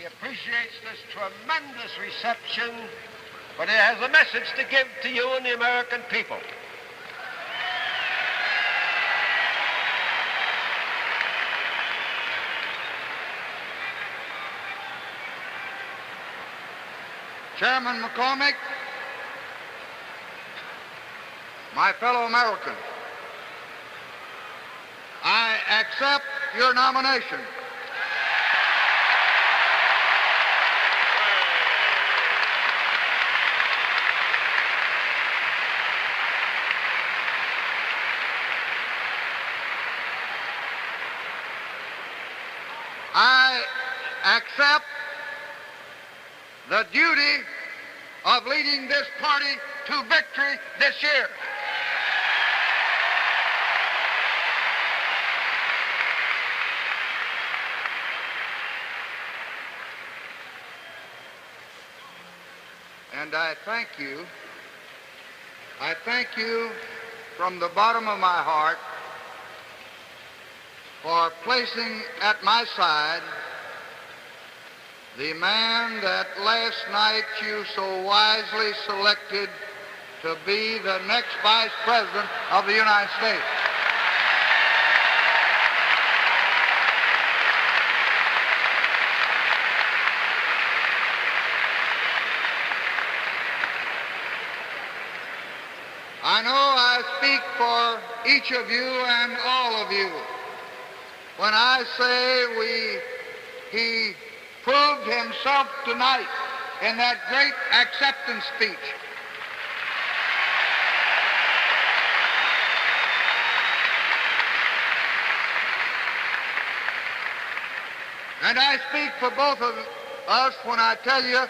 He appreciates this tremendous reception, but he has a message to give to you and the American people. Chairman McCormick, my fellow Americans, I accept your nomination. I accept the duty of leading this party to victory this year. And I thank you from the bottom of my heart for placing at my side the man that last night you so wisely selected to be the next Vice President of the United States. I know I speak for each of you and all of you when I say he proved himself tonight in that great acceptance speech. And I speak for both of us when I tell you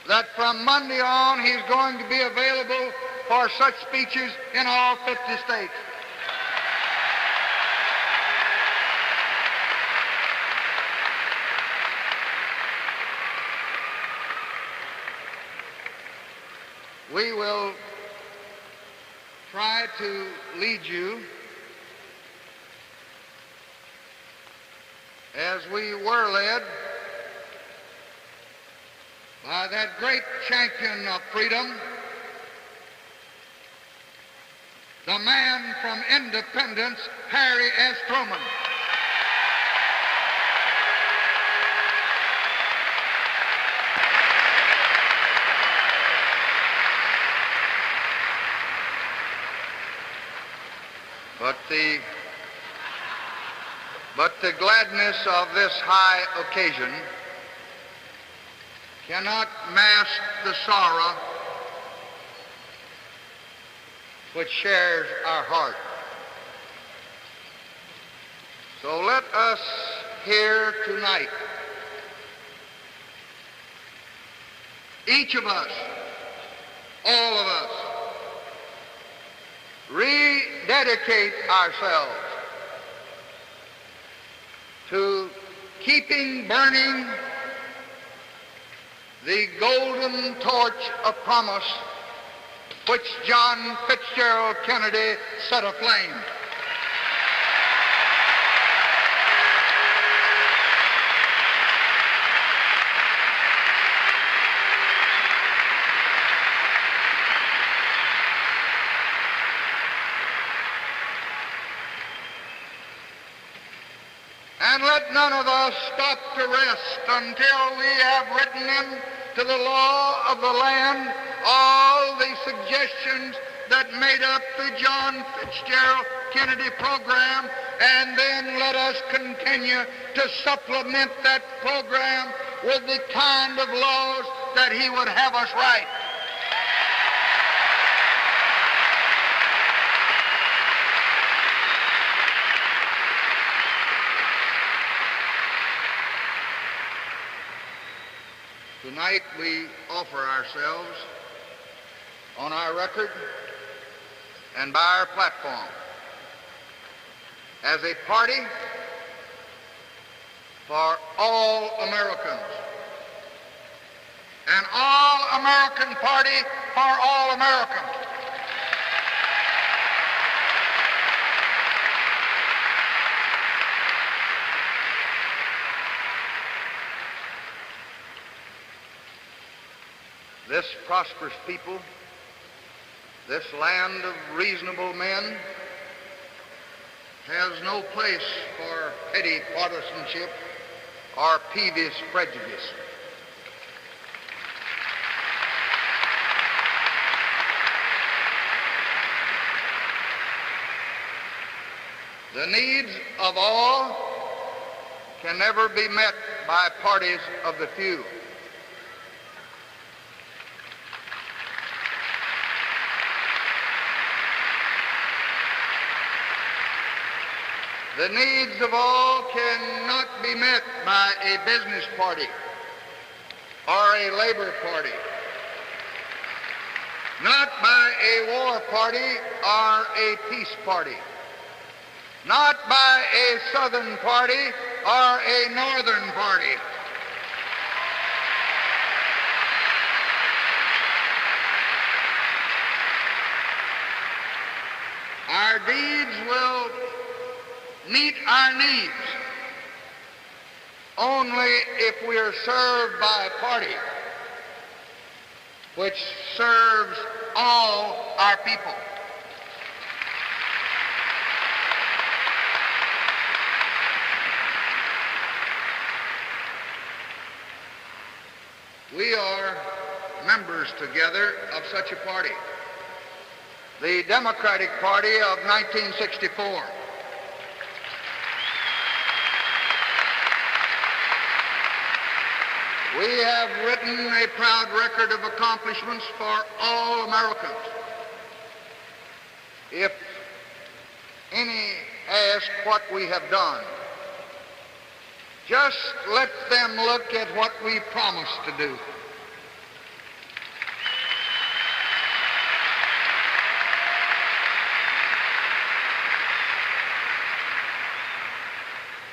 that from Monday on he's going to be available for such speeches in all 50 states. We will try to lead you as we were led by that great champion of freedom, the man from Independence, Harry S. Truman. But the gladness of this high occasion cannot mask the sorrow which shares our heart. So let us here tonight, each of us, all of us, rededicate ourselves to keeping burning the golden torch of promise which John Fitzgerald Kennedy set aflame. And let none of us stop to rest until we have written into the law of the land all the suggestions that made up the John Fitzgerald Kennedy program, and then let us continue to supplement that program with the kind of laws that he would have us write. Tonight we offer ourselves on our record and by our platform as a party for all Americans, an all-American party for all Americans. this prosperous people, this land of reasonable men, has no place for petty partisanship or peevish prejudice. The needs of all can never be met by parties of the few. The needs of all cannot be met by a business party or a labor party, not by a war party or a peace party, not by a Southern party or a Northern party. Our deeds will meet our needs only if we are served by a party which serves all our people. We are members together of such a party, the Democratic Party of 1964. We have written a proud record of accomplishments for all Americans. If any ask what we have done, just let them look at what we promised to do.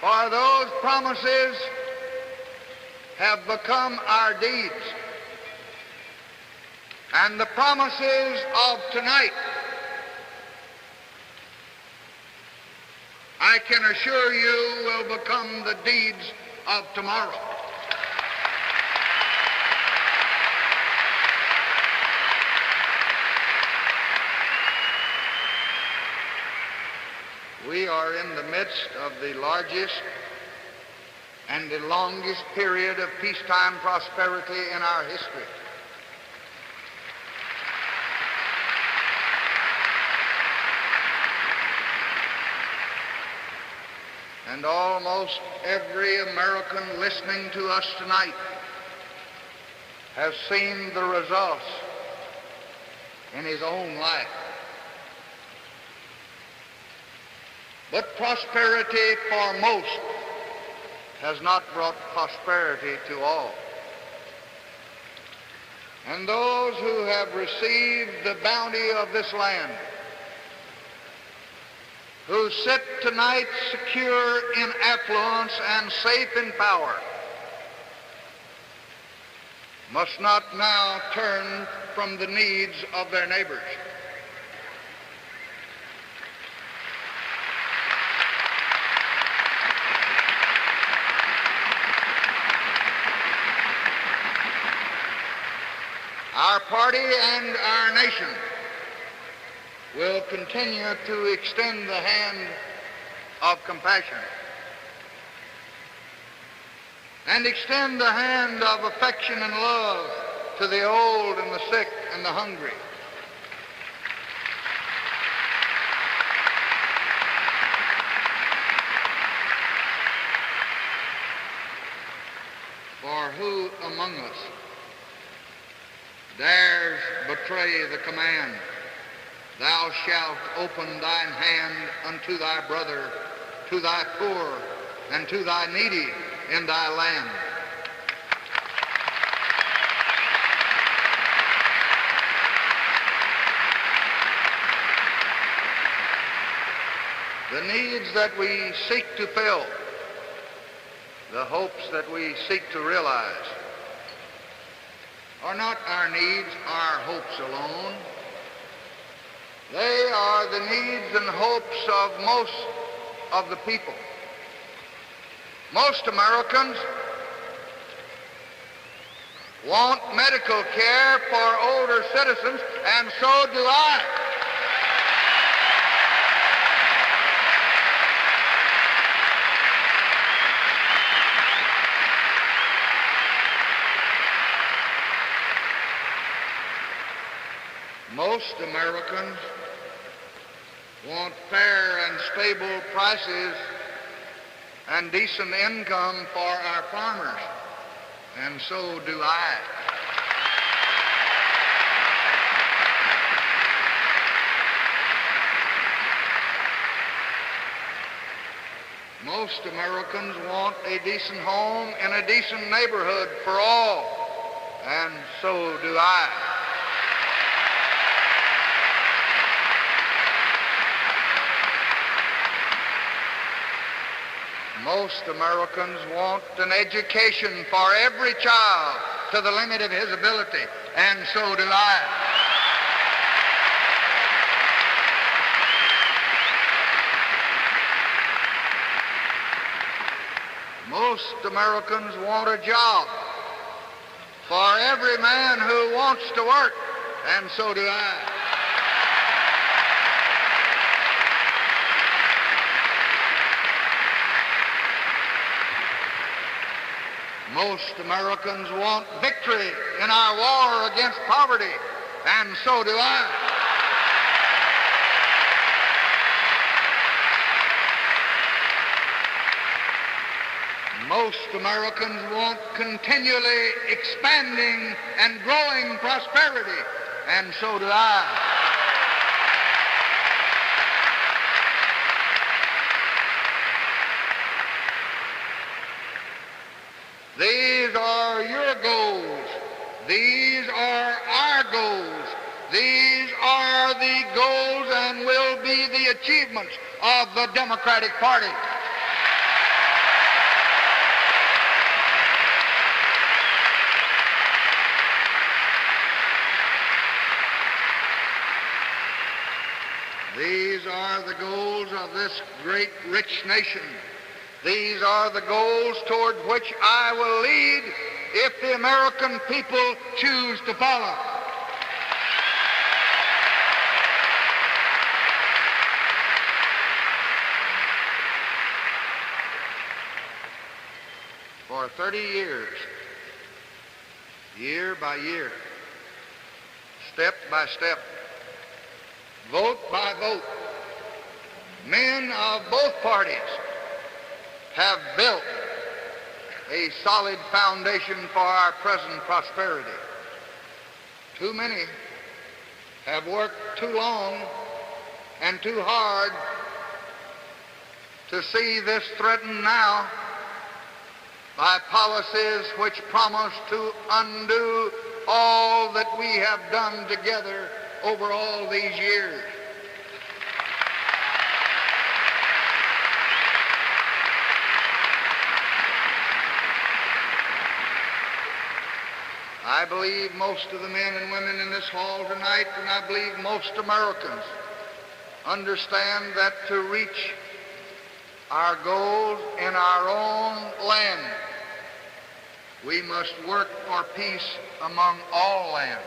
For those promises have become our deeds. And the promises of tonight, I can assure you, will become the deeds of tomorrow. We are in the midst of the largest and the longest period of peacetime prosperity in our history. And almost every American listening to us tonight has seen the results in his own life. But prosperity for most has not brought prosperity to all. And those who have received the bounty of this land, who sit tonight secure in affluence and safe in power, must not now turn from the needs of their neighbors. Our party and our nation will continue to extend the hand of compassion and extend the hand of affection and love to the old and the sick and the hungry. For who among us dares betray the command, "Thou shalt open thine hand unto thy brother, to thy poor, and to thy needy in thy land"? The needs that we seek to fill, the hopes that we seek to realize, are not our needs, our hopes alone. They are the needs and hopes of most of the people. Most Americans want medical care for older citizens, and so do I. Most Americans want fair and stable prices and decent income for our farmers, and so do I. Most Americans want a decent home in a decent neighborhood for all, and so do I. Most Americans want an education for every child to the limit of his ability, and so do I. Most Americans want a job for every man who wants to work, and so do I. Most Americans want victory in our war against poverty, and so do I. Most Americans want continually expanding and growing prosperity, and so do I. These are your goals. These are our goals. These are the goals and will be the achievements of the Democratic Party. These are the goals of this great, rich nation. These are the goals toward which I will lead if the American people choose to follow. For 30 years, year by year, step by step, vote by vote, men of both parties have built a solid foundation for our present prosperity. Too many have worked too long and too hard to see this threatened now by policies which promise to undo all that we have done together over all these years. I believe most of the men and women in this hall tonight, and I believe most Americans, understand that to reach our goals in our own land, we must work for peace among all lands.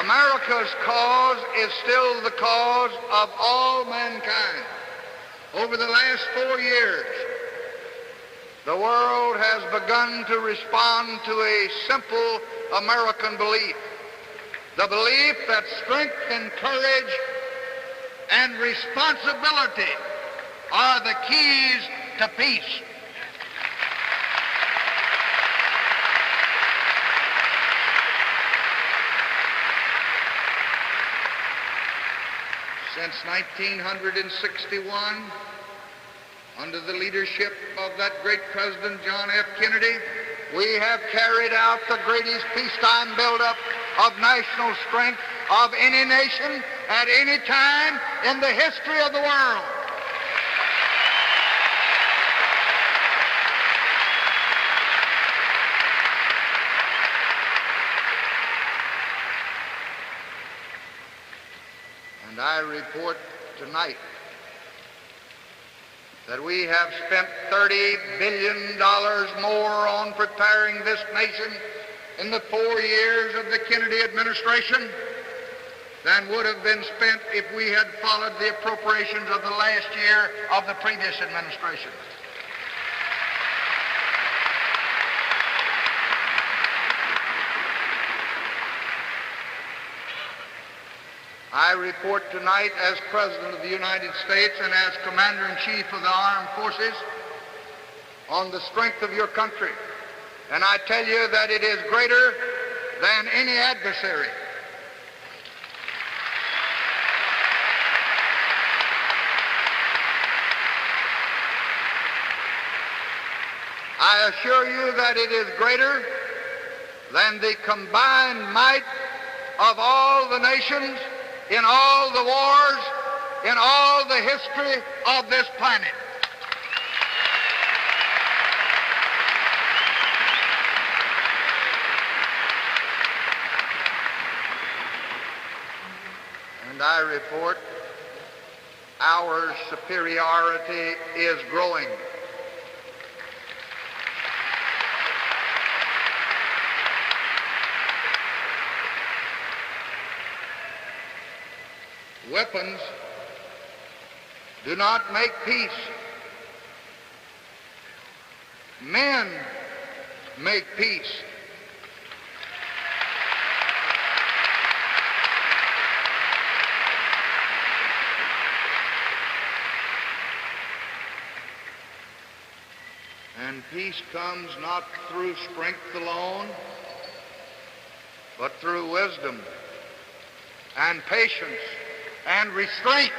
America's cause is still the cause of all mankind. Over the last 4 years, the world has begun to respond to a simple American belief, the belief that strength and courage and responsibility are the keys to peace. Since 1961, under the leadership of that great President John F. Kennedy, we have carried out the greatest peacetime buildup of national strength of any nation at any time in the history of the world. And I report tonight that we have spent $30 billion more on preparing this nation in the 4 years of the Kennedy administration than would have been spent if we had followed the appropriations of the last year of the previous administration. I report tonight as President of the United States and as Commander-in-Chief of the Armed Forces on the strength of your country. And I tell you that it is greater than any adversary. I assure you that it is greater than the combined might of all the nations in all the wars, in all the history of this planet. And I report our superiority is growing. Weapons do not make peace. Men make peace. And peace comes not through strength alone, but through wisdom and patience and restraint.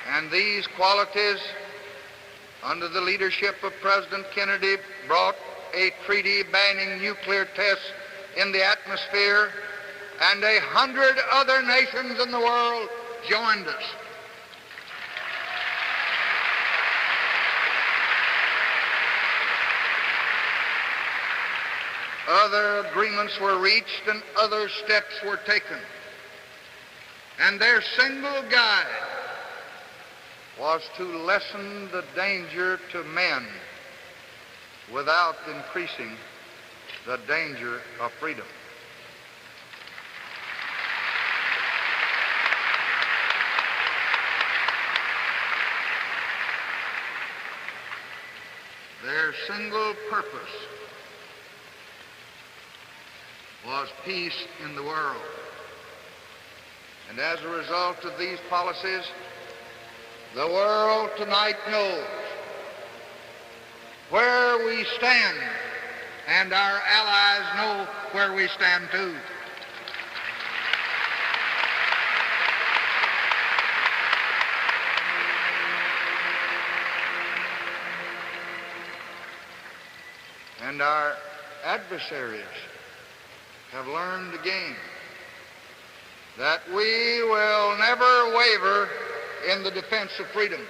And these qualities, under the leadership of President Kennedy, brought a treaty banning nuclear tests in the atmosphere, and 100 other nations in the world joined us. Other agreements were reached and other steps were taken. And their single guide was to lessen the danger to men without increasing the danger of freedom. Their single purpose was peace in the world. And as a result of these policies, the world tonight knows where we stand, and our allies know where we stand too. And our adversaries have learned again that we will never waver in the defense of freedom.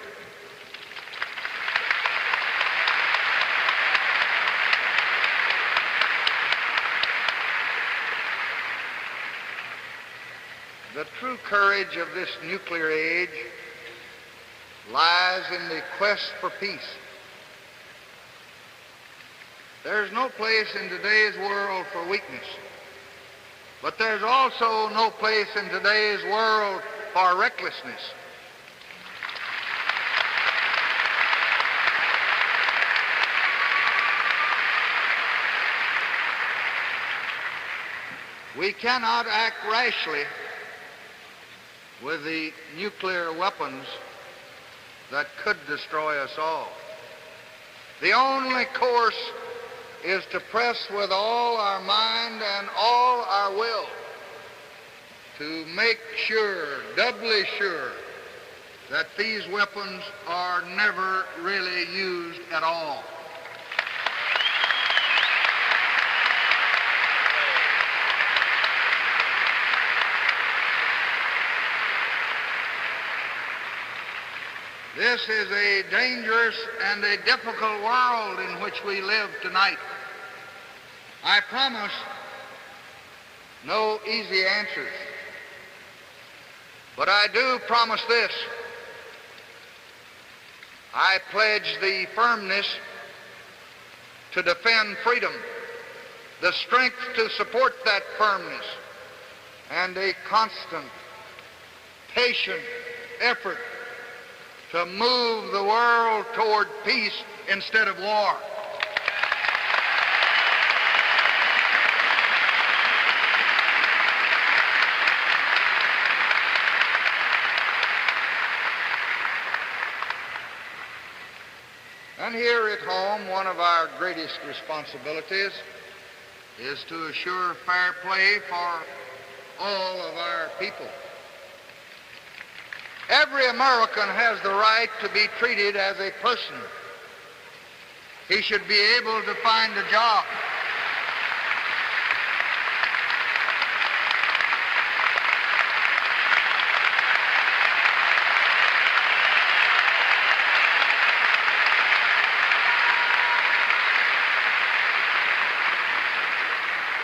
The true courage of this nuclear age lies in the quest for peace. There's no place in today's world for weakness, but there's also no place in today's world for recklessness. We cannot act rashly with the nuclear weapons that could destroy us all. The only course is to press with all our mind and all our will to make sure, doubly sure, that these weapons are never really used at all. This is a dangerous and a difficult world in which we live tonight. I promise no easy answers, but I do promise this. I pledge the firmness to defend freedom, the strength to support that firmness, and a constant, patient effort to move the world toward peace instead of war. And here at home, one of our greatest responsibilities is to assure fair play for all of our people. Every American has the right to be treated as a person. He should be able to find a job.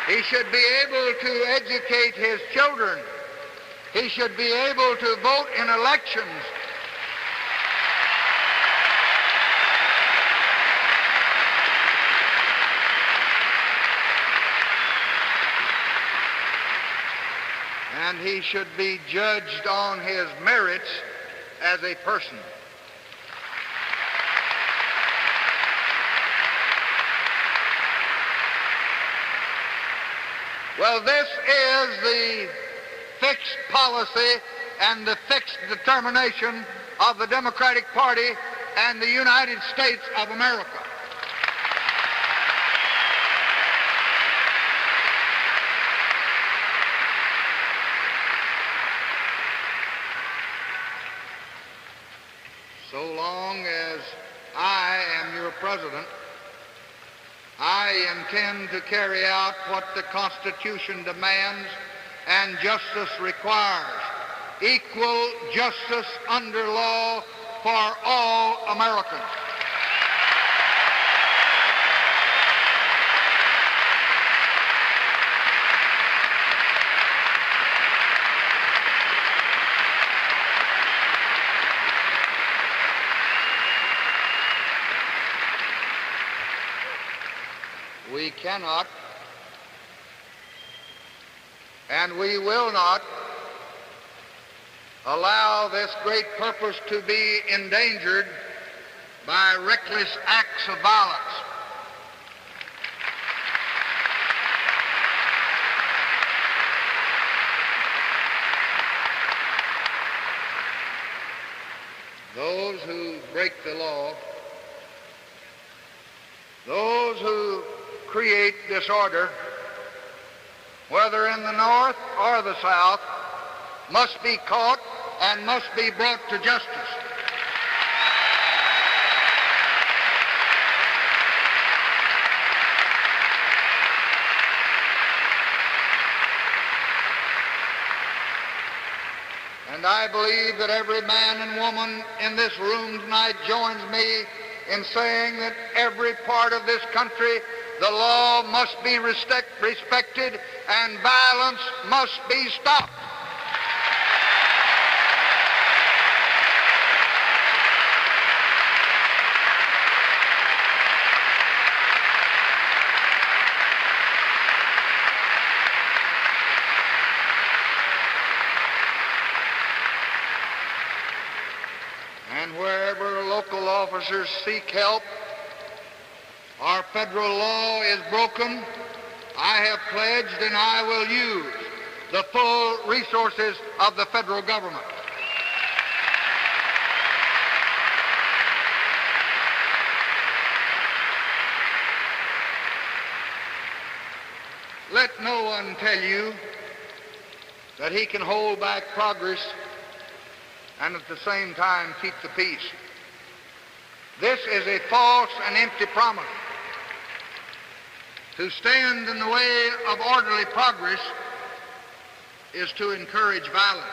He should be able to educate his children. He should be able to vote in elections. And he should be judged on his merits as a person. Well, this is the fixed policy and the fixed determination of the Democratic Party and the United States of America. So long as I am your president, I intend to carry out what the Constitution demands and justice requires: equal justice under law for all Americans. We cannot and we will not allow this great purpose to be endangered by reckless acts of violence. Those who break the law, those who create disorder, whether in the North or the South, must be caught and must be brought to justice. And I believe that every man and woman in this room tonight joins me in saying that every part of this country, the law must be respected and violence must be stopped. And wherever local officers seek help or federal law is broken, I have pledged and I will use the full resources of the federal government. Let no one tell you that he can hold back progress and at the same time keep the peace. This is a false and empty promise. To stand in the way of orderly progress is to encourage violence.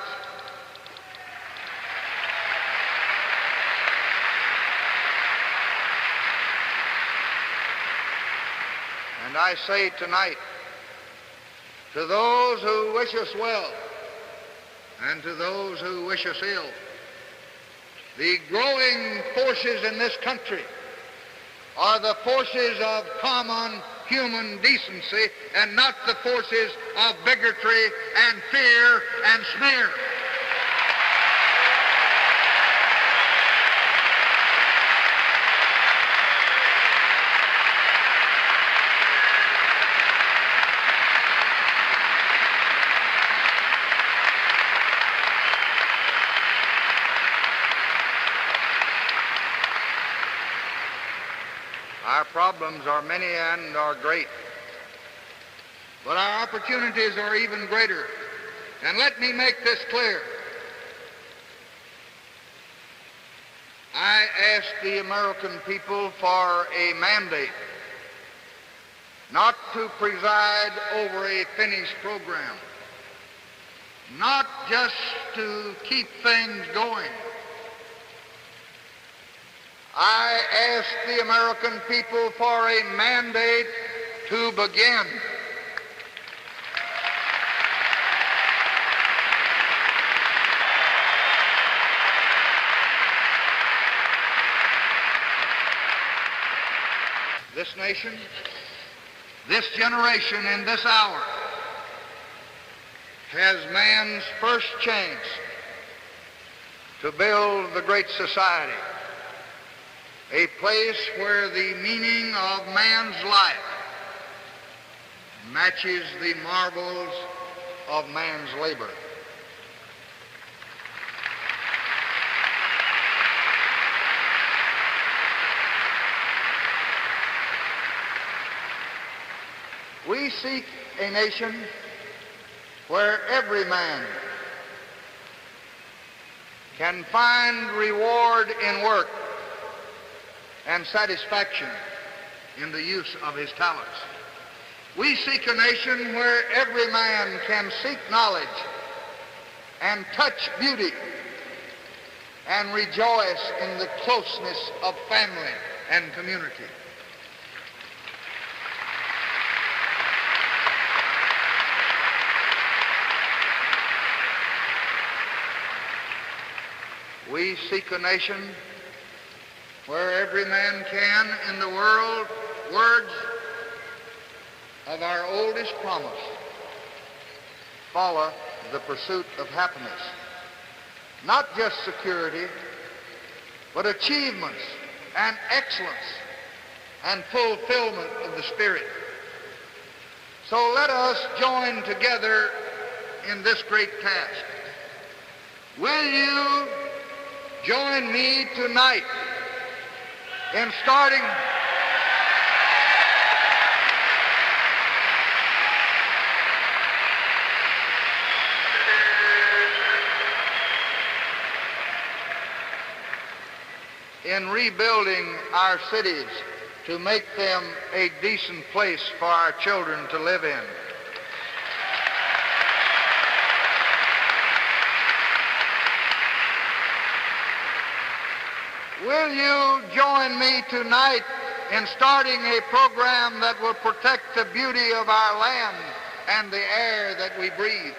And I say tonight, to those who wish us well and to those who wish us ill, the growing forces in this country are the forces of common human decency and not the forces of bigotry and fear and sneer. Our problems are many and are great, but our opportunities are even greater. And let me make this clear. I ask the American people for a mandate not to preside over a finished program, not just to keep things going. I ask the American people for a mandate to begin. This nation, this generation in this hour has man's first chance to build the great society, a place where the meaning of man's life matches the marvels of man's labor. We seek a nation where every man can find reward in work and satisfaction in the use of his talents. We seek a nation where every man can seek knowledge and touch beauty and rejoice in the closeness of family and community. We seek a nation where every man can, in the words of our oldest promise, follow the pursuit of happiness. Not just security, but achievements and excellence and fulfillment of the spirit. So let us join together in this great task. Will you join me tonight in starting in rebuilding our cities to make them a decent place for our children to live in? Will you join me tonight in starting a program that will protect the beauty of our land and the air that we breathe?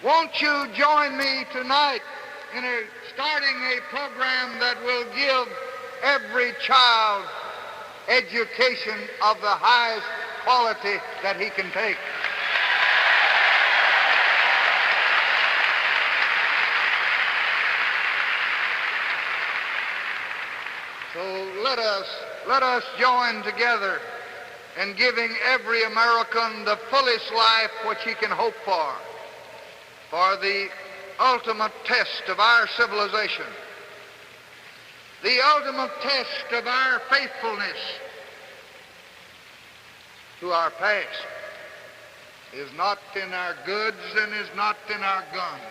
Won't you join me tonight in starting a program that will give every child education of the highest quality that he can take? So let us join together in giving every American the fullest life which he can hope for the ultimate test of our civilization, the ultimate test of our faithfulness to our past is not in our goods and is not in our guns.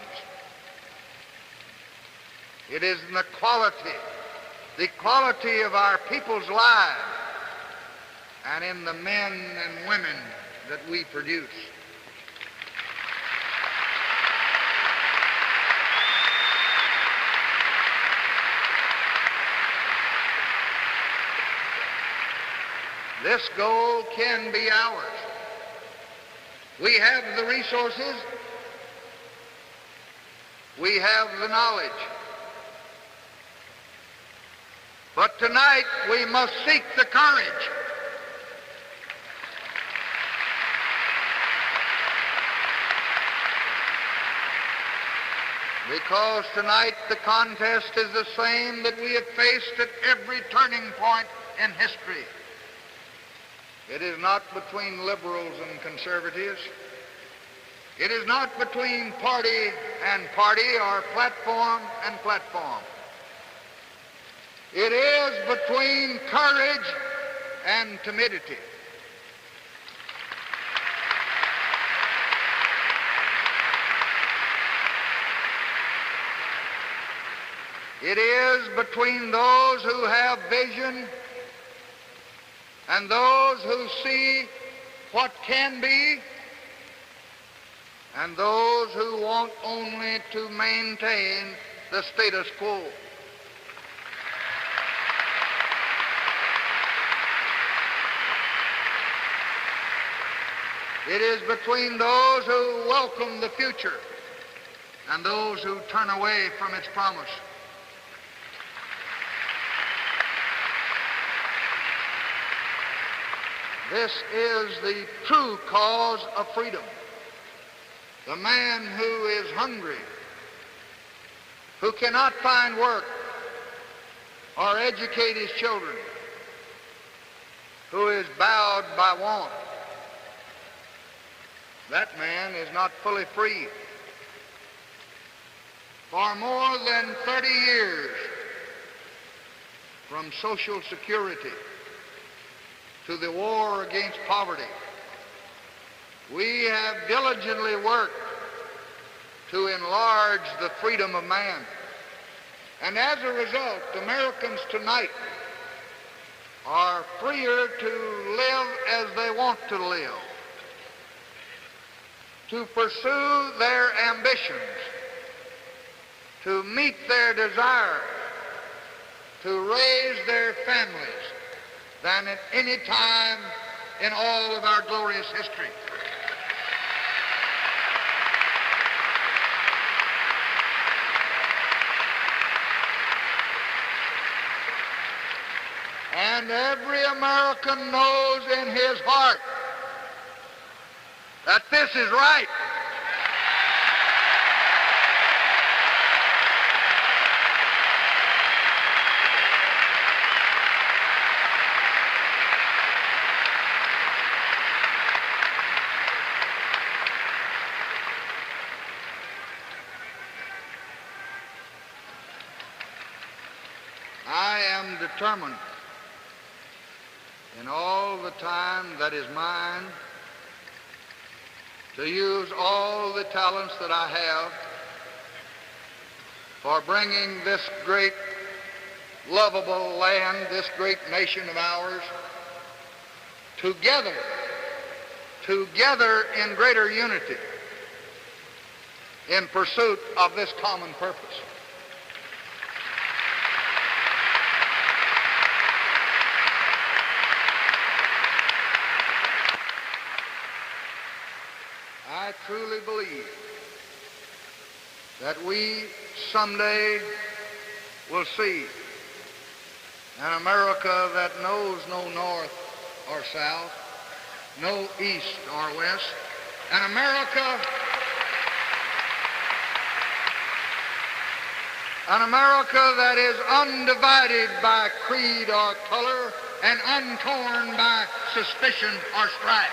It is in the quality of our people's lives and in the men and women that we produce. This goal can be ours. We have the resources. We have the knowledge. But tonight we must seek the courage. Because tonight the contest is the same that we have faced at every turning point in history. It is not between liberals and conservatives. It is not between party and party or platform and platform. It is between courage and timidity. It is between those who have vision and those who see what can be and those who want only to maintain the status quo. It is between those who welcome the future and those who turn away from its promise. This is the true cause of freedom. The man who is hungry, who cannot find work or educate his children, who is bowed by want, that man is not fully free. For more than 30 years, from Social Security to the war against poverty, we have diligently worked to enlarge the freedom of man. And as a result, Americans tonight are freer to live as they want to live, to pursue their ambitions, to meet their desires, to raise their families than at any time in all of our glorious history. And every American knows in his heart that this is right. I am determined in all the time that is mine to use all the talents that I have for bringing this great, lovable land, this great nation of ours, together in greater unity in pursuit of this common purpose. I truly believe that we someday will see an America that knows no north or south, no east or west, an America that is undivided by creed or color and untorn by suspicion or strife.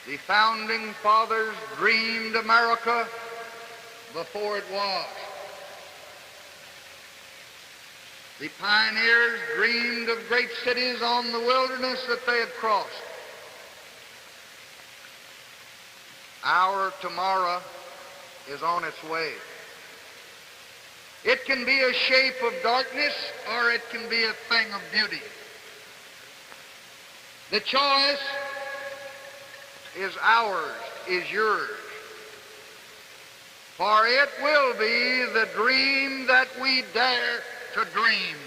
The founding fathers dreamed America before it was. The pioneers dreamed of great cities on the wilderness that they had crossed. Our tomorrow is on its way. It can be a shape of darkness or it can be a thing of beauty. The choice is ours, is yours. For it will be the dream that we dare to dream.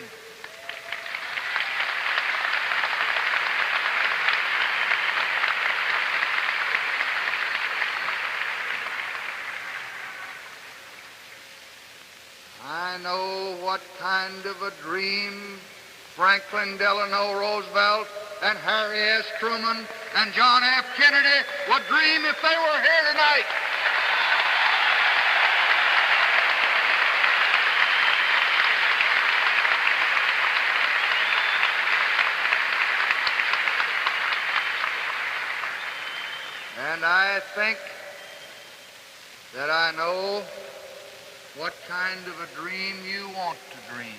I know what kind of a dream Franklin Delano Roosevelt and Harry S. Truman and John F. Kennedy would dream if they were here tonight. And I think that I know what kind of a dream you want to dream.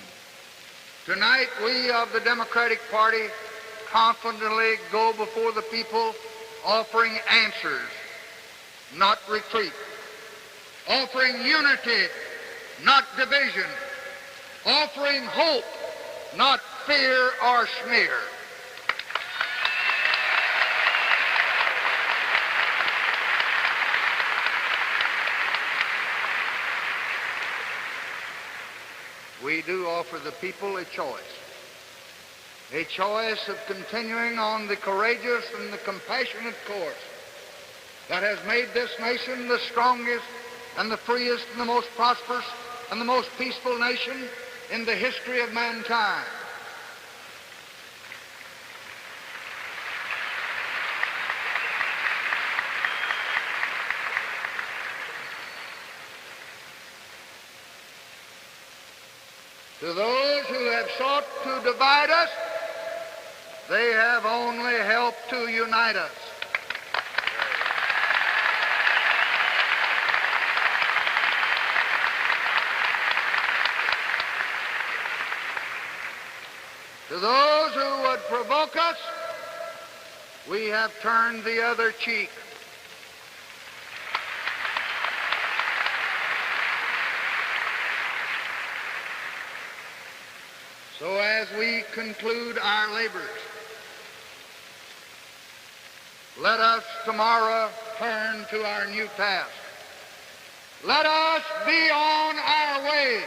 Tonight, we of the Democratic Party confidently go before the people offering answers, not retreat, offering unity, not division, offering hope, not fear or smear. We do offer the people a choice of continuing on the courageous and the compassionate course that has made this nation the strongest and the freest and the most prosperous and the most peaceful nation in the history of mankind. To those who have sought to divide us, they have only helped to unite us. To those who would provoke us, we have turned the other cheek. So as we conclude our labors, let us tomorrow turn to our new task. Let us be on our way